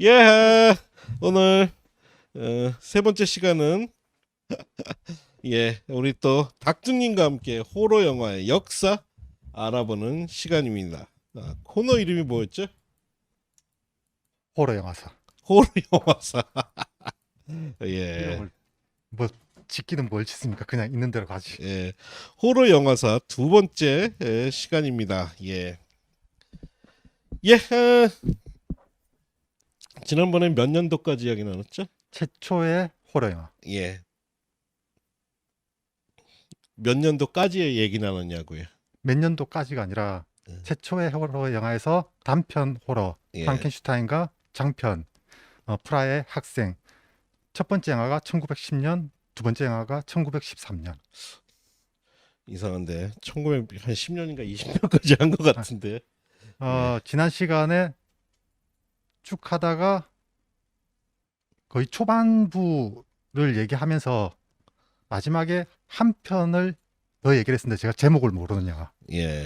예, 오늘 세 번째 시간은 우리 또 닥뚱님과 함께 호러 영화의 역사 알아보는 시간입니다. 코너 이름이 뭐였죠? 호러 영화사. 호러 영화사. 예, 이름을 뭐 짓기는 뭘 짓습니까? 그냥 있는 대로 가지. 예, 호러 영화사 두 번째 시간입니다. 지난번에 몇 년도까지 이야기 나눴죠? 최초의 호러 영화. 예, 몇 년도까지의 얘기 나눴냐고요? 몇 년도까지가 아니라 예. 최초의 호러 영화에서 단편 호러, 예. 프랑켄슈타인과 장편, 프라의 학생. 첫 번째 영화가 1910년, 두 번째 영화가 1913년. 이상한데 1910년인가 20년까지 한 것 같은데. 지난 시간에 쭉 하다가 거의 초반부를 얘기하면서 마지막에 한 편을 더 얘기를 했는데 제가 제목을 모르는 영화. 예.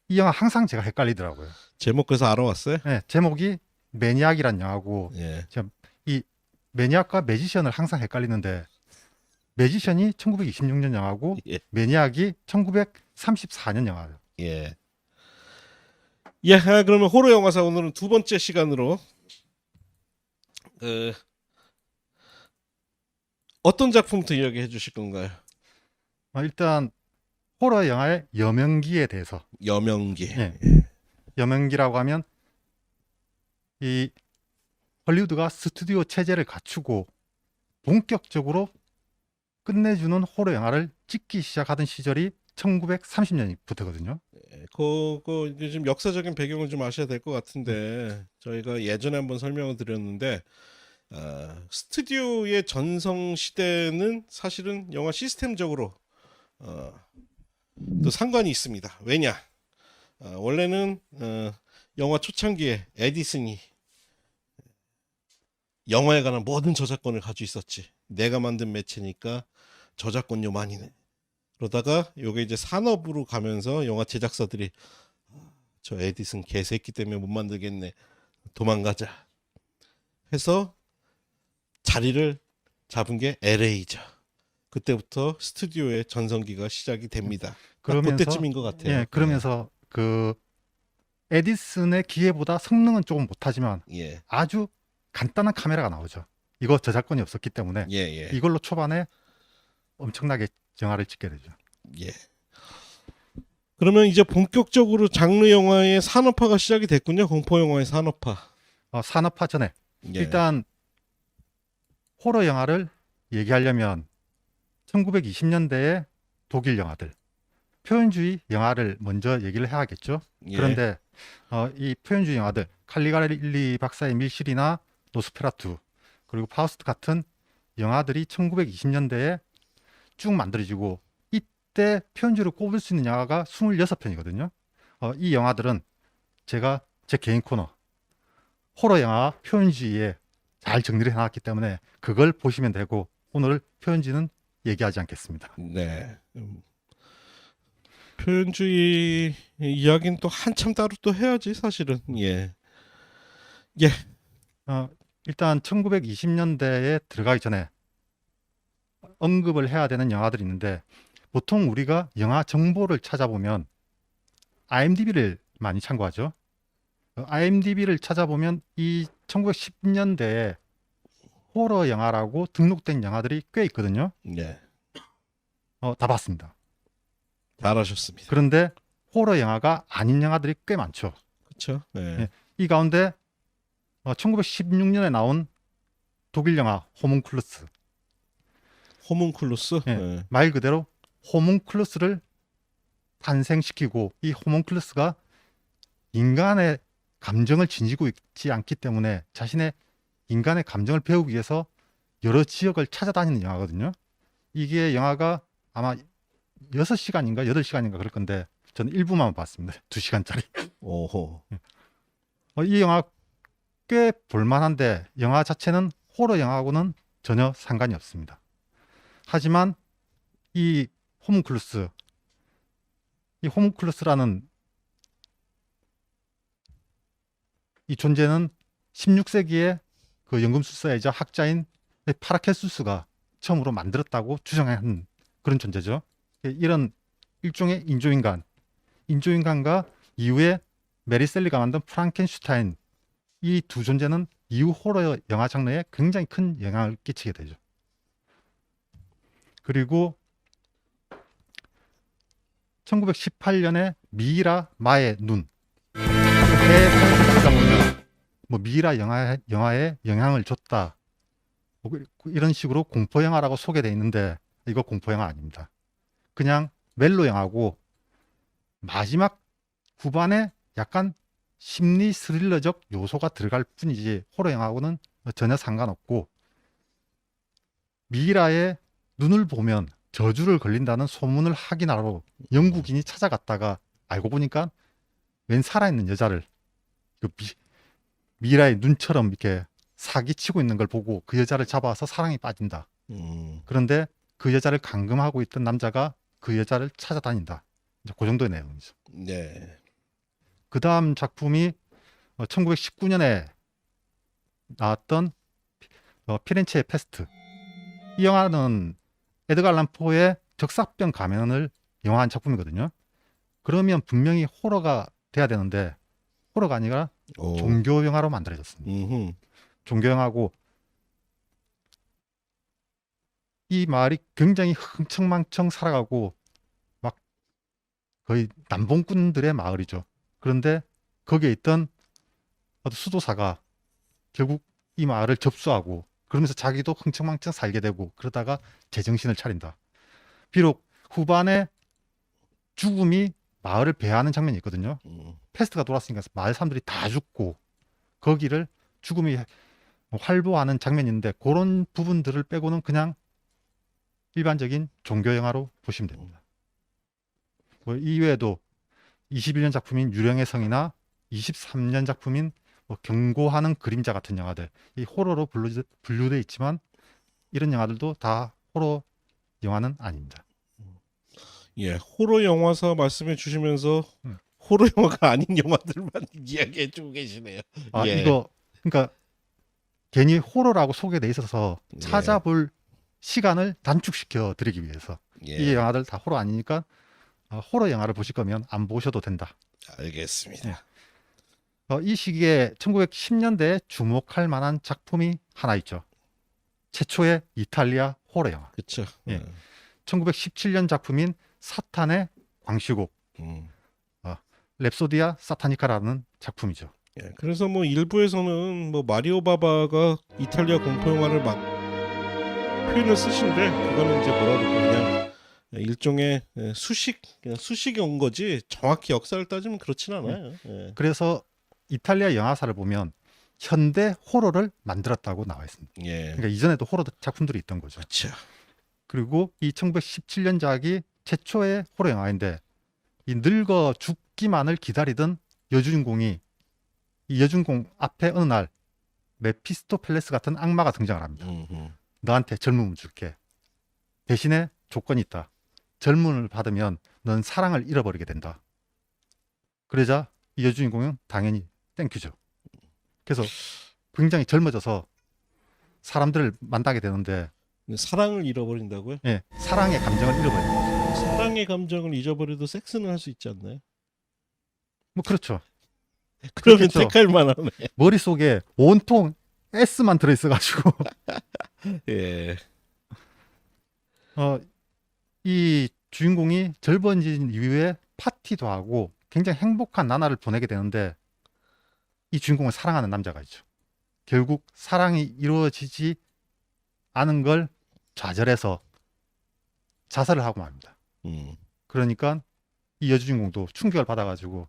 이 영화 항상 제가 헷갈리더라고요. 제목 그래서 알아왔어요? 네, 제목이 매니악이란 영화고 예. 이 매니악과 매지션을 항상 헷갈리는데 매지션이 1926년 영화고 예. 매니악이 1934년 영화예요. 예. 그러면 호러 영화사 오늘은 두 번째 시간으로 어떤 작품부터 이야기해 주실 건가요? 일단 호러 영화의 여명기에 대해서. 여명기. 예. 여명기라고 하면 이 헐리우드가 스튜디오 체제를 갖추고 본격적으로 끝내주는 호러 영화를 찍기 시작하던 시절이 1930년부터거든요. 그거 이제 좀 역사적인 배경을 좀 아셔야 될 것 같은데 저희가 예전에 한번 설명을 드렸는데 스튜디오의 전성 시대는 사실은 영화 시스템적으로 또 상관이 있습니다. 왜냐? 원래는 영화 초창기에 에디슨이 영화에 관한 모든 저작권을 가지고 있었지. 내가 만든 매체니까 저작권료 많이 내. 그러다가 요게 이제 산업으로 가면서 영화 제작사들이 저 에디슨 개새끼 때문에 못 만들겠네. 도망가자. 해서 자리를 잡은 게 LA죠. 그때부터 스튜디오의 전성기가 시작이 됩니다. 그때쯤인 것 같아요. 예, 그러면서 그 에디슨의 기계보다 성능은 조금 못하지만 예. 아주 간단한 카메라가 나오죠. 이거 저작권이 없었기 때문에 예. 이걸로 초반에 엄청나게 영화를 찍게 되죠. 예. 그러면 이제 본격적으로 장르 영화의 산업화가 시작이 됐군요. 공포 영화의 산업화. 산업화 전에 예. 일단 호러 영화를 얘기하려면 1920년대의 독일 영화들, 표현주의 영화를 먼저 얘기를 해야겠죠. 예. 그런데 이 표현주의 영화들, 칼리갈리 박사의 밀실이나 노스페라투 그리고 파우스트 같은 영화들이 1920년대에 쭉 만들어지고 이때 표현주의를 꼽을 수 있는 영화가 26편이거든요. 이 영화들은 제가 제 개인 코너 호러 영화 표현주의에 잘 정리를 해놨기 때문에 그걸 보시면 되고 오늘 표현주의는 얘기하지 않겠습니다. 네. 표현주의 이야기는 또 한참 따로 또 해야지 사실은. 예. 일단 1920년대에 들어가기 전에 언급을 해야 되는 영화들이 있는데 보통 우리가 영화 정보를 찾아보면 IMDb를 많이 참고하죠. IMDb를 찾아보면 이 1910년대에 호러 영화라고 등록된 영화들이 꽤 있거든요. 네. 다 봤습니다. 잘하셨습니다. 그런데 호러 영화가 아닌 영화들이 꽤 많죠. 그렇죠. 네. 예. 이 가운데 1916년에 나온 독일 영화 호문클루스. 호문클루스. 예. 네. 말 그대로 호문클루스를 탄생시키고 이 호문클루스가 인간의 감정을 지니고 있지 않기 때문에 자신의 인간의 감정을 배우기 위해서 여러 지역을 찾아다니는 영화거든요. 이게 영화가 아마 6시간인가 8시간인가 그럴 건데 저는 일부만 봤습니다. 2시간짜리. 오호. 이 영화 꽤 볼만한데 영화 자체는 호러 영화하고는 전혀 상관이 없습니다. 하지만 이 호문클루스라는 이 존재는 16세기에 그 연금술사이자 학자인 파라켈수스가 처음으로 만들었다고 주장한 그런 존재죠. 이런 일종의 인조인간과 이후에 메리 셀리가 만든 프랑켄슈타인, 이 두 존재는 이후 호러 영화 장르에 굉장히 큰 영향을 끼치게 되죠. 그리고 1918년에 미이라 마의 눈, 해가 보면 뭐 미이라 영화에 영향을 줬다, 뭐 이런 식으로 공포 영화라고 소개되어 있는데 이거 공포 영화 아닙니다. 그냥 멜로 영화고 마지막 후반에 약간 심리 스릴러적 요소가 들어갈 뿐이지 호러 영화하고는 전혀 상관없고, 미이라의 눈을 보면 저주를 걸린다는 소문을 확인하러 영국인이 찾아갔다가 알고 보니까 웬 살아있는 여자를 미이라의 눈처럼 이렇게 사기치고 있는 걸 보고 그 여자를 잡아서 사랑에 빠진다. 그런데 그 여자를 감금하고 있던 남자가 그 여자를 찾아다닌다. 이제 그 정도의 내용이죠. 네. 그 다음 작품이 1919년에 나왔던 피렌체의 페스트. 이 영화는 에드가 알란 포의 적사병 가면을 영화한 작품이거든요. 그러면 분명히 호러가 돼야 되는데 호러가 아니라 종교 영화로 만들어졌습니다. 종교 영화고, 이 마을이 굉장히 흥청망청 살아가고 막 거의 남봉꾼들의 마을이죠. 그런데 거기에 있던 어떤 수도사가 결국 이 마을을 접수하고 그러면서 자기도 흥청망청 살게 되고 그러다가 제정신을 차린다. 비록 후반에 죽음이 마을을 배회하는 장면이 있거든요. 패스트가 돌았으니까 마을 사람들이 다 죽고 거기를 죽음이 활보하는 장면인데 그런 부분들을 빼고는 그냥 일반적인 종교 영화로 보시면 됩니다. 뭐 이외에도 21년 작품인 유령의 성이나 23년 작품인 경고하는 그림자 같은 영화들, 이 호러로 분류되어 있지만 이런 영화들도 다 호러 영화는 아닙니다. 예, 호러 영화사 말씀해 주시면서 호러 영화가 아닌 영화들만 이야기해 주고 계시네요. 예. 이거 그러니까 괜히 호러라고 소개돼 있어서 찾아볼 시간을 단축시켜 드리기 위해서 이 영화들 다 호러 아니니까 호러 영화를 보실 거면 안 보셔도 된다. 알겠습니다. 이 시기에 1910년대에 주목할 만한 작품이 하나 있죠. 최초의 이탈리아 호러 영화. 그렇죠. 1917년 작품인 사탄의 광시곡, 랩소디아 사타니카라는 작품이죠. 예, 그래서 뭐 일부에서는 뭐 마리오 바바가 이탈리아 공포 영화를 막 표현을 쓰신데 그거는 이제 뭐라 그럴까 그냥 일종의 수식이 온 거지 정확히 역사를 따지면 그렇진 않아요. 예. 그래서 이탈리아 영화사를 보면 현대 호러를 만들었다고 나와 있습니다. 예. 그러니까 이전에도 호러 작품들이 있던 거죠. 그렇죠. 그리고 이 1917년작이 최초의 호러 영화인데 이 늙어 죽기만을 기다리던 여주인공이 이 여주인공 앞에 어느 날 메피스토펠레스 같은 악마가 등장을 합니다. 너한테 젊음을 줄게. 대신에 조건이 있다. 젊음을 받으면 넌 사랑을 잃어버리게 된다. 그러자 이 여주인공은 당연히 땡큐죠. 그래서 굉장히 젊어져서 사람들을 만나게 되는데 사랑을 잃어버린다고요? 예, 사랑의 감정을 잃어버리는 거죠. 사랑의 감정을 잊어버려도 섹스는 할 수 있지 않나요? 뭐 그렇죠. 그러면 그렇겠죠. 택할 만하네. 머릿속에 온통 S만 들어있어가지고 예. 이 주인공이 젊어진 이후에 파티도 하고 굉장히 행복한 나날을 보내게 되는데 이 주인공을 사랑하는 남자가 있죠. 결국 사랑이 이루어지지 않은 걸 좌절해서 자살을 하고 맙니다. 그러니까 이 여주인공도 충격을 받아가지고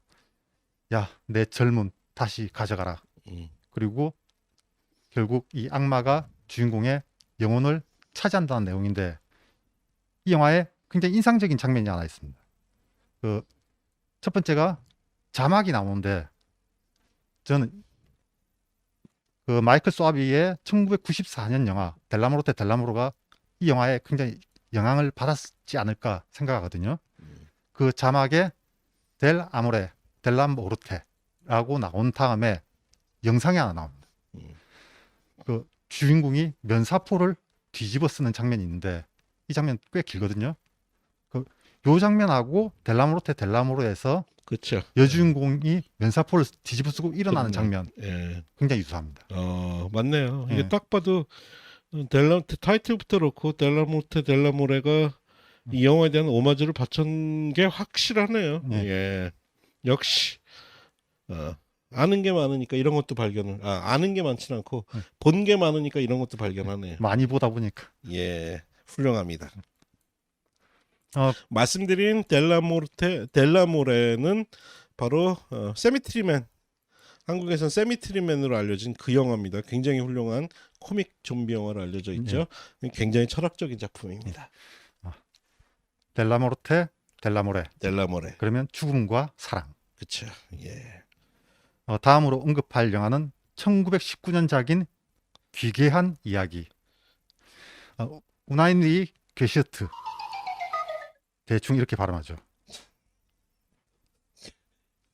야, 내 젊음 다시 가져가라. 그리고 결국 이 악마가 주인공의 영혼을 차지한다는 내용인데 이 영화에 굉장히 인상적인 장면이 하나 있습니다. 그 첫 번째가 자막이 나오는데 저는 그 마이클 소아비의 1994년 영화 델라모르테 델라모르가 이 영화에 굉장히 영향을 받았지 않을까 생각하거든요. 그 자막에 델 아모레 델라모르테라고 나온 다음에 영상이 하나 나옵니다. 그 주인공이 면사포를 뒤집어 쓰는 장면이 있는데 이 장면 꽤 길거든요. 요 장면하고 델라모르테 델라모르에서 그렇죠. 여주인공이 면사포를 뒤집어 쓰고 일어나는 그러네. 장면 예. 굉장히 유사합니다. 맞네요. 이게 예. 딱 봐도 타이틀부터 그렇고 델라모르테 델라모레가 이 영화에 대한 오마주를 바친 게 확실하네요. 예. 예. 역시 아는 게 많으니까 이런 것도 발견을 아는 게 많진 않고 본 게 많으니까 이런 것도 발견하네요. 많이 보다 보니까 예. 훌륭합니다. 어, 말씀드린 델라모레는 바로 세미트리맨, 한국에선 세미트리맨으로 알려진 그 영화입니다. 굉장히 훌륭한 코믹 좀비 영화로 알려져 있죠. 굉장히 철학적인 작품입니다. 델라모르테 델라모레 델라모레. 그러면 죽음과 사랑. 그렇죠. 예. 다음으로 언급할 영화는 1919년작인 귀괴한 이야기. 우나인리 게슈트 대충 이렇게 발음하죠.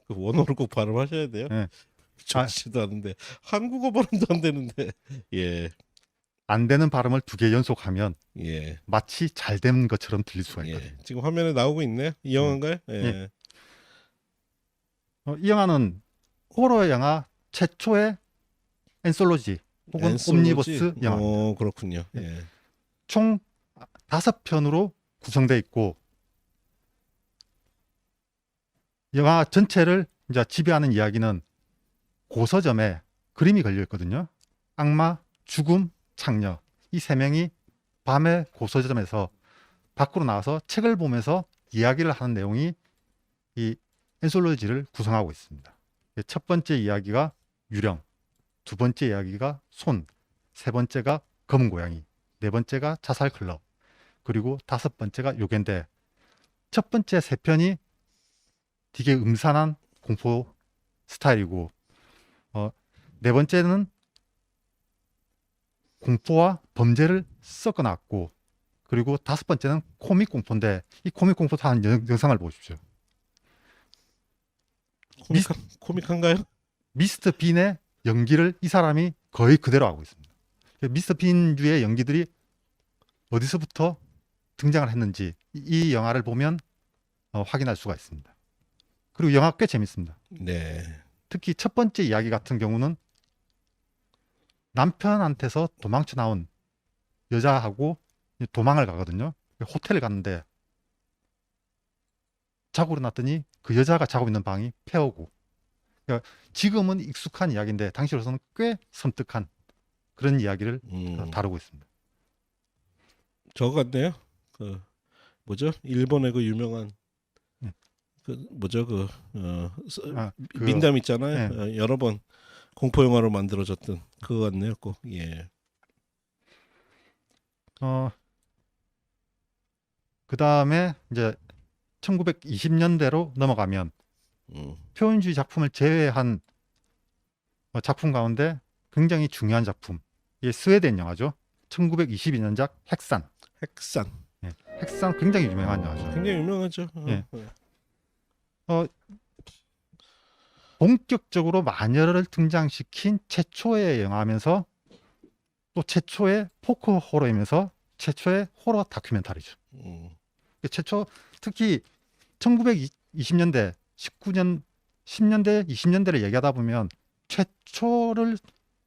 그 원어로 꼭 발음하셔야 돼요. 예. 좋지도 않은데 한국어 발음도 안 되는데. 예. 안 되는 발음을 두 개 연속하면 예. 마치 잘 된 것처럼 들릴 수가 있거든요. 예. 지금 화면에 나오고 있네요. 이 영화인가요? 예. 예. 이 영화는 호러 영화 최초의 엔솔로지 혹은 엔솔로지? 옴니버스 영화입니다. 그렇군요. 예. 총 5편으로 구성되어 있고 영화 전체를 이제 지배하는 이야기는 고서점에 그림이 걸려 있거든요. 악마, 죽음, 창녀 이 세 명이 밤에 고서점에서 밖으로 나와서 책을 보면서 이야기를 하는 내용이 이 엔솔로지를 구성하고 있습니다. 첫 번째 이야기가 유령, 두 번째 이야기가 손, 세 번째가 검은 고양이, 네 번째가 자살 클럽, 그리고 다섯 번째가 요괴인데 첫 번째 세 편이 되게 음산한 공포 스타일이고 네 번째는 공포와 범죄를 섞어 놨고 그리고 다섯 번째는 코믹 공포인데 이 코믹 공포 한 영상을 보십시오. 코믹한가요? 미스터 빈의 연기를 이 사람이 거의 그대로 하고 있습니다. 미스터 빈류의 연기들이 어디서부터 등장을 했는지 이 영화를 보면 확인할 수가 있습니다. 그리고 영화 꽤 재밌습니다. 네. 특히 첫 번째 이야기 같은 경우는 남편한테서 도망쳐 나온 여자하고 도망을 가거든요. 호텔을 갔는데 자고 일어났더니 그 여자가 자고 있는 방이 폐허고 그러니까 지금은 익숙한 이야기인데 당시로서는 꽤 섬뜩한 그런 이야기를 다루고 있습니다. 저거 같네요. 그 뭐죠? 일본의 그 유명한 그 뭐죠? 민담 있잖아요. 여러 번 공포 영화로 만들어졌던 그거 같네요. 꼭. 예. 그 다음에 이제 1920년대로 넘어가면 표현주의 작품을 제외한 작품 가운데 굉장히 중요한 작품. 이게 스웨덴 영화죠. 1922년작 핵산. 핵산. 예, 핵산 굉장히 유명한 영화죠. 굉장히 유명하죠. 예. 본격적으로 마녀를 등장시킨 최초의 영화면서 또 최초의 포크 호러이면서 최초의 호러 다큐멘터리죠. 최초 특히 1920년대, 19년, 10년대, 20년대를 얘기하다 보면 최초를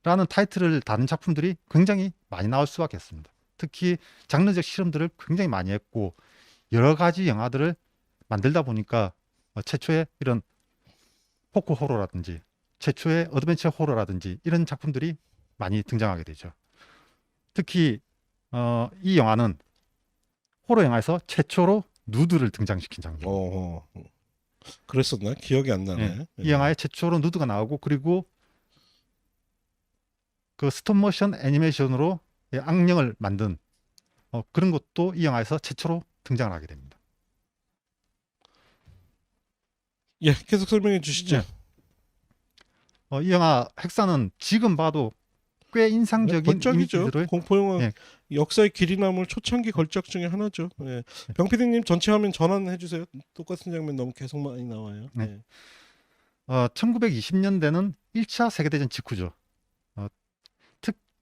라는 타이틀을 다는 작품들이 굉장히 많이 나올 수밖에 없습니다. 특히 장르적 실험들을 굉장히 많이 했고 여러 가지 영화들을 만들다 보니까 최초의 이런 포크 호러라든지 최초의 어드벤처 호러라든지 이런 작품들이 많이 등장하게 되죠. 특히 이 영화는 호러 영화에서 최초로 누드를 등장시킨 장면. 그랬었나? 기억이 안 나네. 이 영화에 최초로 누드가 나오고 그리고 그 스톱모션 애니메이션으로 악령을 만든 그런 것도 이 영화에서 최초로 등장을 하게 됩니다. 예, 계속 설명해 주시죠. 이 영화 핵산은 지금 봐도 꽤 인상적인 걸작이죠. 이미지들을 공포 영화 역사의 길이 남을 초창기 걸작 중에 하나죠. 예. 병피디님 전체 화면 전환해 주세요. 똑같은 장면 너무 계속 많이 나와요. 네. 1920년대는 1차 세계대전 직후죠.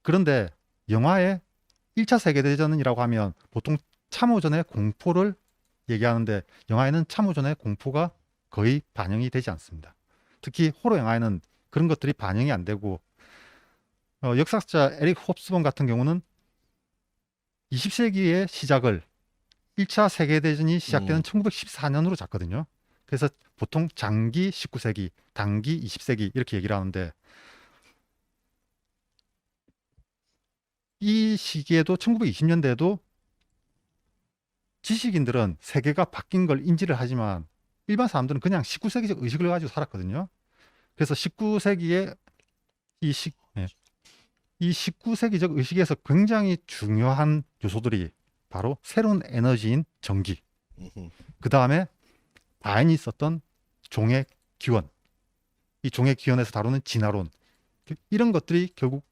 그런데 영화의 1차 세계대전이라고 하면 보통 참호전의 공포를 얘기하는데 영화에는 참호전의 공포가 거의 반영이 되지 않습니다. 특히 호러 영화에는 그런 것들이 반영이 안 되고 역사학자 에릭 홉스본 같은 경우는 20세기의 시작을 1차 세계대전이 시작되는 1914년으로 잡거든요. 그래서 보통 장기 19세기, 단기 20세기 이렇게 얘기를 하는데 이 시기에도 1920년대에도 지식인들은 세계가 바뀐 걸 인지를 하지만 일반 사람들은 그냥 19세기적 의식을 가지고 살았거든요. 그래서 19세기의 이 19세기적 의식에서 굉장히 중요한 요소들이 바로 새로운 에너지인 전기, 그 다음에 다행히 있었던 종의 기원, 이 종의 기원에서 다루는 진화론, 이런 것들이 결국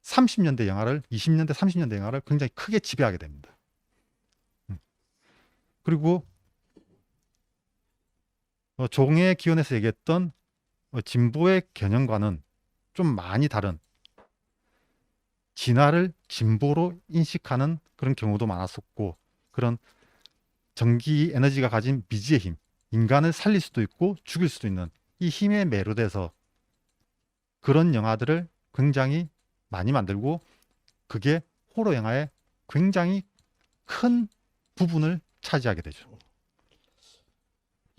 30년대 영화를 20년대 30년대 영화를 굉장히 크게 지배하게 됩니다. 그리고 종의 기원에서 얘기했던 진보의 개념과는 좀 많이 다른 진화를 진보로 인식하는 그런 경우도 많았었고, 그런 전기 에너지가 가진 미지의 힘, 인간을 살릴 수도 있고 죽일 수도 있는 이 힘에 매료돼서 그런 영화들을 굉장히 많이 만들고 그게 호러 영화의 굉장히 큰 부분을 차지하게 되죠.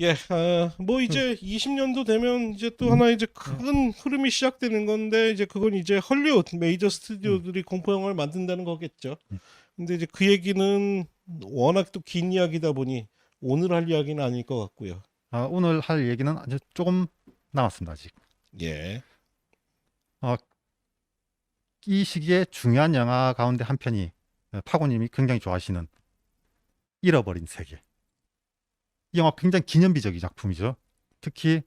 예, 뭐 이제 20년도 되면 이제 또 하나 이제 큰 흐름이 시작되는 건데 이제 그건 이제 헐리우드 메이저 스튜디오들이 공포 영화를 만든다는 거겠죠. 근데 이제 그 얘기는 워낙 또 긴 이야기다 보니 오늘 할 이야기는 아닐 것 같고요. 오늘 할 얘기는 아주 조금 남았습니다, 아직. 예. 이 시기에 중요한 영화 가운데 한 편이 파고님이 굉장히 좋아하시는 잃어버린 세계. 이 영화 굉장히 기념비적인 작품이죠. 특히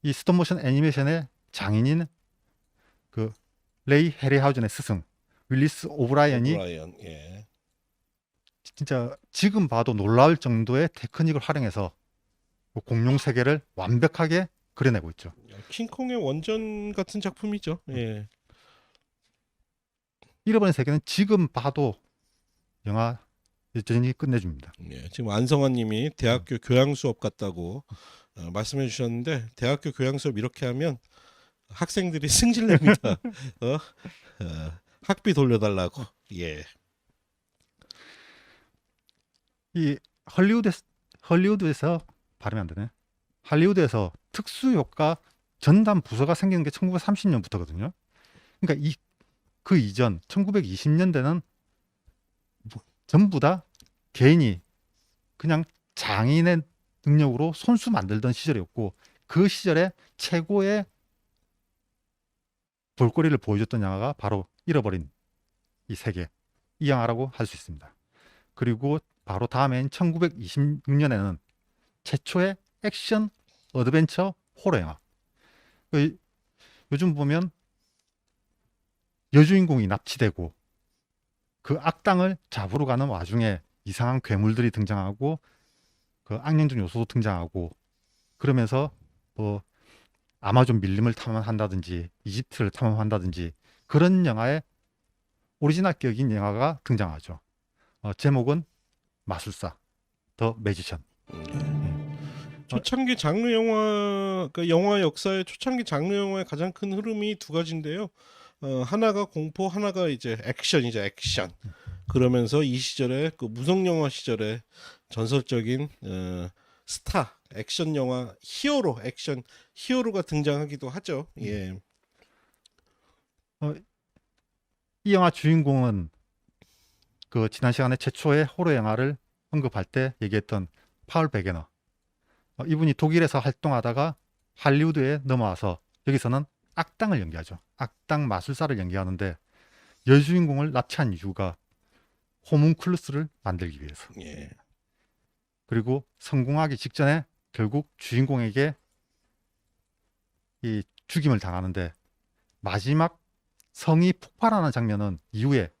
이 스톱모션 애니메이션의 장인인 그 레이 해리하우젠의 스승 윌리스 오브라이언이 오브라이언, 예. 진짜 지금 봐도 놀라울 정도의 테크닉을 활용해서 공룡 세계를 완벽하게 그려내고 있죠. 킹콩의 원전 같은 작품이죠. 예. 잃어버린 세계는 지금 봐도 영화 여전히 끝내줍니다. 예. 지금 안성환님이 대학교 교양 수업 같다고 말씀해 주셨는데 대학교 교양 수업 이렇게 하면 학생들이 승질냅니다. 학비 돌려달라고. 예. 이 헐리우드에서 발음이 안 되네. 할리우드에서 특수 효과 전담 부서가 생기는 게 1930년부터거든요. 그러니까 그 이전 1920년대는 전부 다 개인이 그냥 장인의 능력으로 손수 만들던 시절이었고 그 시절에 최고의 볼거리를 보여줬던 영화가 바로 잃어버린 이 세계, 이 영화라고 할 수 있습니다. 그리고 바로 다음해인 1926년에는 최초의 액션 어드벤처 호러 영화. 요즘 보면 여주인공이 납치되고 그 악당을 잡으러 가는 와중에 이상한 괴물들이 등장하고 그 악령적 요소도 등장하고 그러면서 뭐 아마존 밀림을 탐험한다든지 이집트를 탐험한다든지 그런 영화의 오리지널격인 영화가 등장하죠. 제목은 마술사, 더 매지션. 초창기 장르 영화, 그러니까 영화 역사의 초창기 장르 영화의 가장 큰 흐름이 두 가지인데요. 하나가 공포, 하나가 이제 액션이죠, 액션. 그러면서 이 시절에 그 무성 영화 시절에 전설적인 스타 액션 영화 히어로, 액션 히어로가 등장하기도 하죠. 예. 이 영화 주인공은 그 지난 시간에 최초의 호러 영화를 언급할 때 얘기했던 파울 베게너. 이분이 독일에서 활동하다가 할리우드에 넘어와서 여기서는 악당을 연기하죠. 악당 마술사를 연기하는데 여주인공을 납치한 이유가 호문클루스를 만들기 위해서. 예. 그리고 성공하기 직전에 결국 주인공에게 이 죽임을 당하는데 마지막 성이 폭발하는 장면은 이후에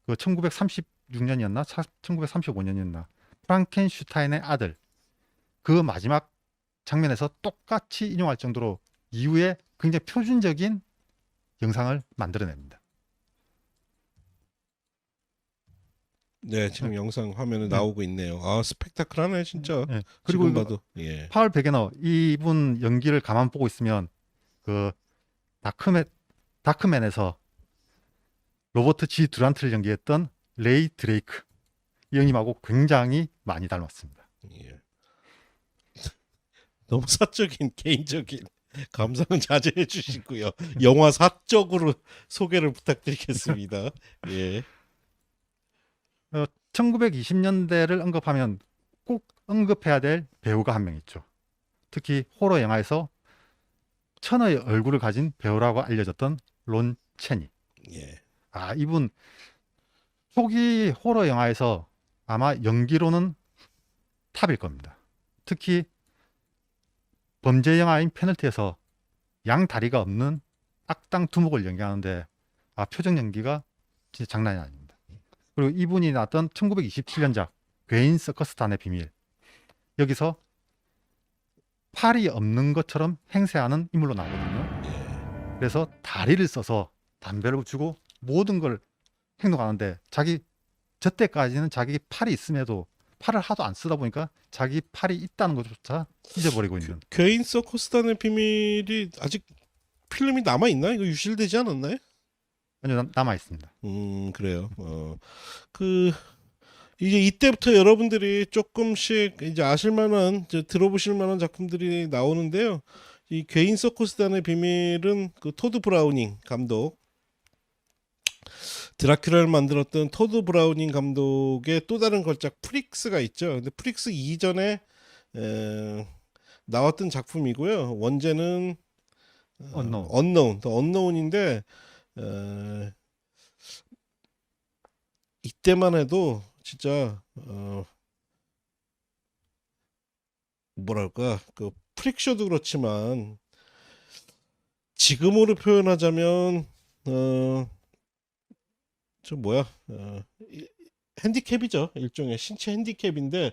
그 1936년이었나 1935년이었나 프랑켄슈타인의 아들 그 마지막 장면에서 똑같이 인용할 정도로 이후에 굉장히 표준적인 영상을 만들어냅니다. 네, 지금 영상 화면에 네. 나오고 있네요. 아, 스펙타클하네 진짜. 예. 그리고 지금 이거 봐도. 예. 파울 베게너 이분 연기를 가만 보고 있으면 그 다크맨에서 로버트 G 듀란트를 연기했던 레이 드레이크 이 형님하고 굉장히 많이 닮았습니다. 예. 너무 사적인 개인적인 감상은 자제해 주시고요. 영화 사적으로 소개를 부탁드리겠습니다. 예. 1920년대를 언급하면 꼭 언급해야 될 배우가 한 명 있죠. 특히 호러 영화에서 천의 얼굴을 가진 배우라고 알려졌던 론 체니. 예. 아, 이분 초기 호러 영화에서 아마 연기로는 탑일 겁니다. 특히 범죄 영화인 페널티에서 양 다리가 없는 악당 두목을 연기하는데 아, 표정 연기가 진짜 장난이 아닙니다. 그리고 이분이 나왔던 1927년작 괴인 서커스단의 비밀. 여기서 팔이 없는 것처럼 행세하는 인물로 나오거든요. 예. 그래서 다리를 써서 담배를 붙이고 모든 걸 행동하는데 저때까지는 자기 팔이 있음에도 팔을 하도 안 쓰다 보니까 자기 팔이 있다는 것조차 잊어버리고 있는. 괴인 서커스단의 비밀이 아직 필름이 남아 있나? 이거 유실되지 않았나요? 아니요, 남아 있습니다. 그래요. 그 이제 이때부터 여러분들이 조금씩 이제 아실만한, 이제 들어보실만한 작품들이 나오는데요. 이 괴인 서커스단의 비밀은 그 토드 브라우닝 감독, 드라큘라를 만들었던 토드 브라우닝 감독의 또 다른 걸작 프릭스가 있죠. 근데 프릭스 이전에 나왔던 작품이고요. 원제는 언노운인데 이때만 해도 진짜 뭐랄까, 그 프릭쇼도 그렇지만 지금으로 표현하자면 저 뭐야, 핸디캡이죠. 일종의 신체 핸디캡인데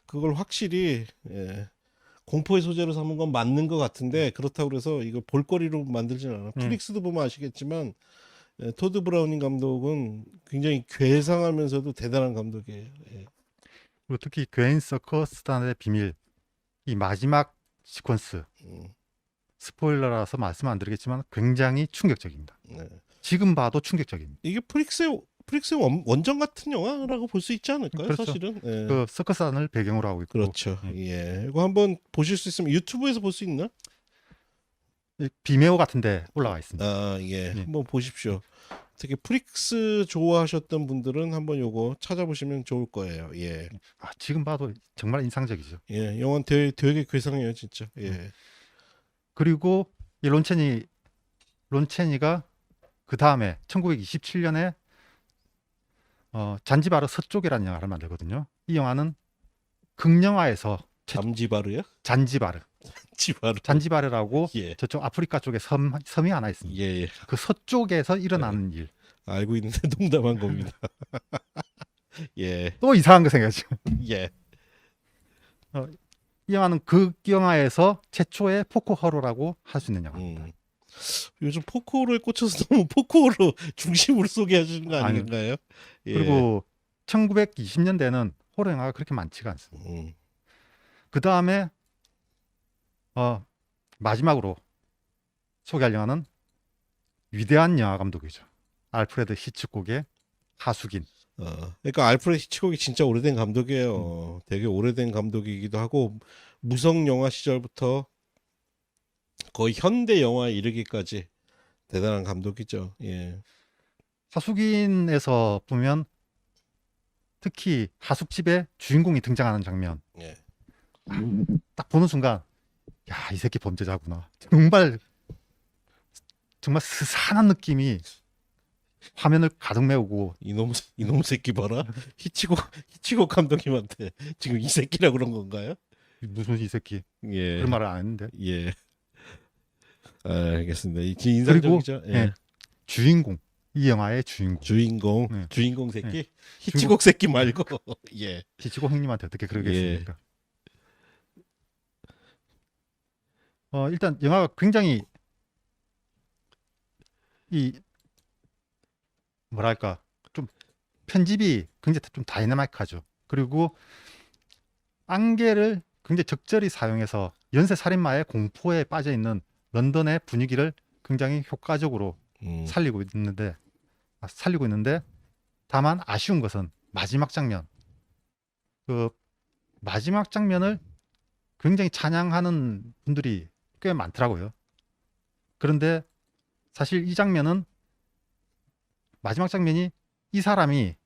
그걸 확실히 공포의 소재로 삼은 건 맞는 것 같은데, 그렇다고 그래서 이걸 볼거리로 만들진 않아. 프릭스도 보면 아시겠지만 토드 브라우닝 감독은 굉장히 괴상하면서도 대단한 감독이에요. 예. 그리고 특히 괴인 서커스단의 비밀 이 마지막 시퀀스 스포일러라서 말씀 안 드리겠지만 굉장히 충격적입니다. 네. 지금 봐도 충격적입니다. 이게 프릭스의 원전 같은 영화라고 볼 수 있지 않을까요? 그렇죠. 사실은. 예. 그 서커스단을 배경으로 하고 있고. 그렇죠. 예. 이거 한번 보실 수 있으면 유튜브에서 볼 수 있나? 비메오 같은데 올라와 있습니다. 아, 예. 한번 보십시오. 특히 프릭스 좋아하셨던 분들은 한번 요거 찾아보시면 좋을 거예요. 예. 아, 지금 봐도 정말 인상적이죠. 예. 영화 되게 괴상해요, 진짜. 예. 그리고 이 론체니가 그 다음에 1927년에 잔지바르 서쪽이라는 영화를 만들거든요. 이 영화는 극영화에서 잠지바르요? 잔지바르. 지바르. 잔지바르라고 예. 저쪽 아프리카 쪽에 섬이 하나 있습니다. 예. 그 서쪽에서 일어나는 일. 알고 있는데 농담한 겁니다. 예. 또 이상한 거 생겼죠. 예. 이 영화는 그 영화에서 최초의 포코 허러라고 할 수 있는 영화입니다. 요즘 포코호러에 꽂혀서 너무 포코호러 중심으로 소개하시는 거 아닌가요? 예. 그리고 1920년대에는 호러 영화가 그렇게 많지가 않습니다. 그 다음에 마지막으로 소개할 영화는 위대한 영화 감독이죠. 알프레드 히치콕의 하수긴. 그러니까 알프레드 히치콕이 진짜 오래된 감독이에요. 되게 오래된 감독이기도 하고 무성 영화 시절부터 거의 현대 영화에 이르기까지 대단한 감독이죠. 예. 하수긴에서 보면 특히 하숙집에 주인공이 등장하는 장면. 예. 딱 보는 순간 야, 이 새끼 범죄자구나. 정말 스산한 느낌이 화면을 가득 메우고. 이놈 새끼 봐라. 히치콕 감독님한테 지금 이 새끼라 그런 건가요? 무슨 이 새끼. 예. 그런 말을 안 했는데. 예. 알겠습니다. 인상적이죠. 그리고 예. 주인공. 이 영화의 주인공. 주인공 새끼. 히치콕 새끼 말고. 예. 히치콕 형님한테 어떻게 그러겠습니까? 일단 영화가 굉장히 이 뭐랄까 좀 편집이 굉장히 좀 다이나믹하죠. 그리고 안개를 굉장히 적절히 사용해서 연쇄 살인마의 공포에 빠져 있는 런던의 분위기를 굉장히 효과적으로 음. 살리고 있는데 다만 아쉬운 것은 마지막 장면. 그 마지막 장면을 굉장히 찬양하는 분들이 꽤 많더라고요. 그런데 사실 이 장면은 마지막 장면이 이 사람이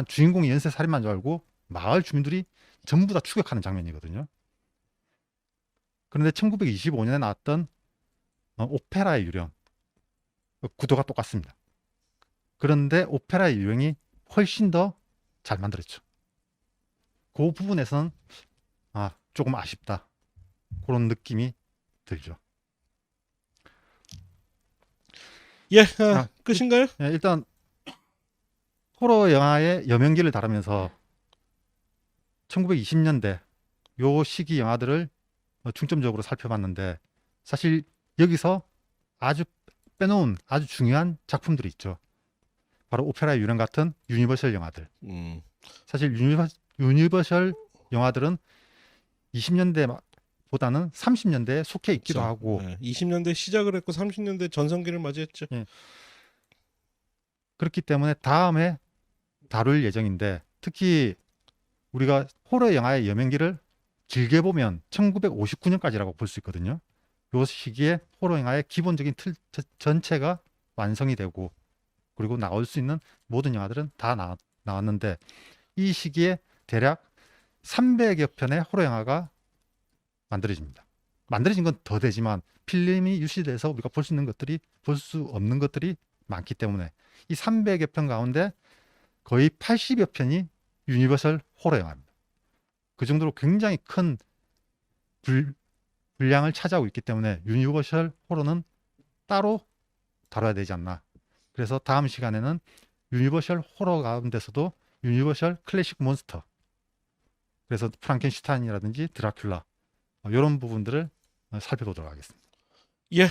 주인공이 연쇄 살인마인 줄 알고 마을 주민들이 전부 다 추격하는 장면이거든요. 그런데 1925년에 나왔던 오페라의 유령 구도가 똑같습니다. 그런데 오페라의 유령이 훨씬 더 잘 만들었죠. 그 부분에서는 조금 아쉽다 그런 느낌이 들죠. 예, 아, 끝인가요? 일단 호러 영화의 여명기를 다루면서 1920년대 요 시기 영화들을 중점적으로 살펴봤는데 사실 여기서 아주 빼놓은 아주 중요한 작품들이 있죠. 바로 오페라의 유령 같은 유니버셜 영화들. 사실 유니버셜 영화들은 20년대보다는 30년대에 속해 있기도 그렇죠. 하고 20년대 시작을 했고 30년대 전성기를 맞이했죠. 예. 그렇기 때문에 다음에 다룰 예정인데 특히 우리가 호러 영화의 여명기를 길게 보면 1959년까지라고 볼 수 있거든요. 이 시기에 호러 영화의 기본적인 틀 전체가 완성이 되고 그리고 나올 수 있는 모든 영화들은 다 나왔는데 이 시기에 대략 300여 편의 호러 영화가 만들어집니다. 만들어진 건 더 되지만 필름이 유실돼서 우리가 볼 수 없는 것들이 많기 때문에 이 300여 편 가운데 거의 80여 편이 유니버설 호러 영화입니다. 그 정도로 굉장히 큰 분량을 차지하고 있기 때문에 유니버설 호러는 따로 다뤄야 되지 않나. 그래서 다음 시간에는 유니버설 호러 가운데서도 유니버설 클래식 몬스터, 그래서 프랑켄슈타인이라든지 드라큘라 이런 부분들을 살펴보도록 하겠습니다. 예,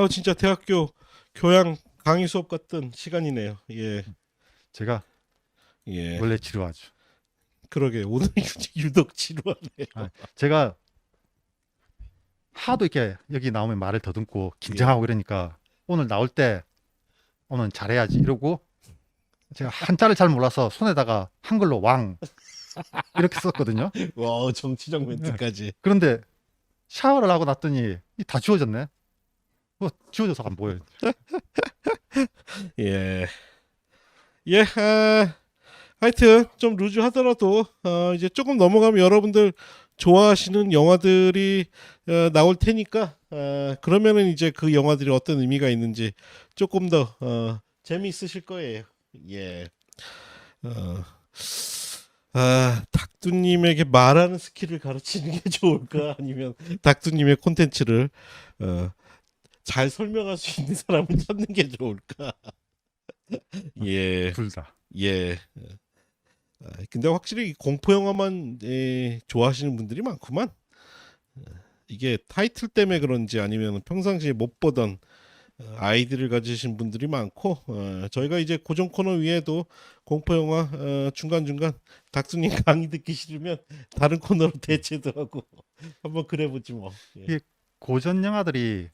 진짜 대학교 교양 강의 수업 같던 시간이네요. 예, 제가 예, 원래 지루하죠. 그러게 오늘 유독 지루하네요. 제가 하도 이렇게 여기 나오면 말을 더듬고 긴장하고 이러니까 오늘 나올 때 오늘 잘해야지 이러고 제가 한자를 잘 몰라서 손에다가 한글로 왕 이렇게 썼거든요. 와, 정치적 멘트까지. 그런데 샤워를 하고 났더니 다 지워졌네. 지워져서 안 보여요. 예, 예, 하여튼 좀 루즈하더라도 이제 조금 넘어가면 여러분들 좋아하시는 영화들이 나올 테니까 그러면은 이제 그 영화들이 어떤 의미가 있는지 조금 더 재미있으실 거예요. 예. 닥두님에게 말하는 스킬을 가르치는 게 좋을까? 아니면 닥두님의 콘텐츠를 잘 설명할 수 있는 사람을 찾는 게 좋을까? 예. 둘 다. 예. 근데 확실히 공포 영화만 좋아하시는 분들이 많구만. 이게 타이틀 때문에 그런지 아니면 평상시에 못 보던 아이디를 가지신 분들이 많고 저희가 이제 고정 코너 위에도 공포 영화 중간중간 닥수님 강의 듣기 싫으면 다른 코너로 대체도 하고 한번 그래보지 뭐. 예. 고전 영화들이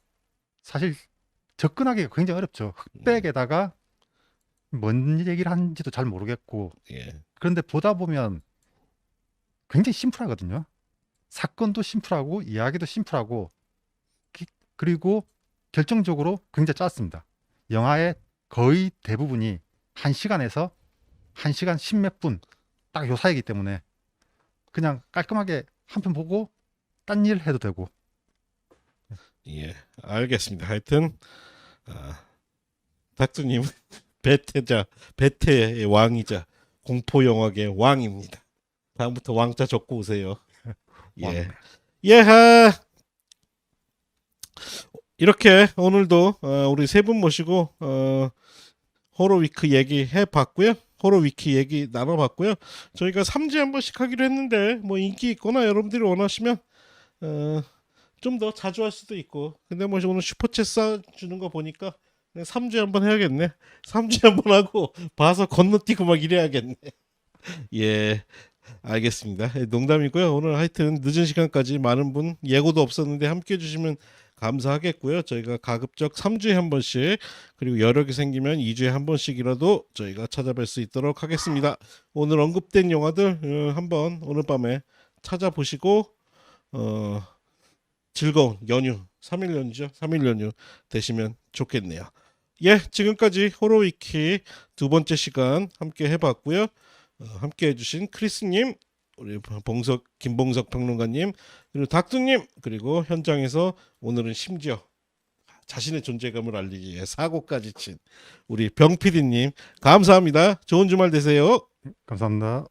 사실 접근하기가 굉장히 어렵죠. 흑백에다가 뭔 얘기를 하는지도 잘 모르겠고 예. 그런데 보다 보면 굉장히 심플하거든요. 사건도 심플하고 이야기도 심플하고 그리고 결정적으로 굉장히 짧습니다. 영화의 거의 대부분이 1시간에서 1시간 10몇 분 딱 요 사이이기 때문에 그냥 깔끔하게 한 편 보고 딴 일 해도 되고. 예, 알겠습니다. 하여튼 닥수님은 베테의 왕이자 공포 영화계 왕입니다. 다음부터 왕자 적고 오세요. 예, 예, 이렇게 오늘도 우리 세 분 모시고 호러 위크 얘기해 봤고요. 호러 위키 얘기 나눠봤고요. 저희가 3주에 한 번씩 하기로 했는데 뭐 인기 있거나 여러분들이 원하시면 좀 더 자주 할 수도 있고. 근데 뭐 오늘 슈퍼챗 쏴주는 거 보니까 3주에 한번 해야겠네. 3주에 한번 하고 봐서 건너뛰고 막 이래야겠네. 예, 알겠습니다. 예, 농담이고요. 오늘 하여튼 늦은 시간까지 많은 분 예고도 없었는데 함께 해주시면 감사하겠고요. 저희가 가급적 3주에 한 번씩 그리고 여러 개 생기면 2주에 한 번씩이라도 저희가 찾아뵐 수 있도록 하겠습니다. 오늘 언급된 영화들 한번 오늘 밤에 찾아보시고 즐거운 연휴 3일 연휴죠. 3일 연휴 되시면 좋겠네요. 예, 지금까지 호로위키 두 번째 시간 함께 해봤고요. 함께 해주신 크리스님, 우리 김봉석 평론가님, 그리고 닥두님, 그리고 현장에서 오늘은 심지어 자신의 존재감을 알리기 위해 사고까지 친 우리 병PD님 감사합니다. 좋은 주말 되세요. 감사합니다.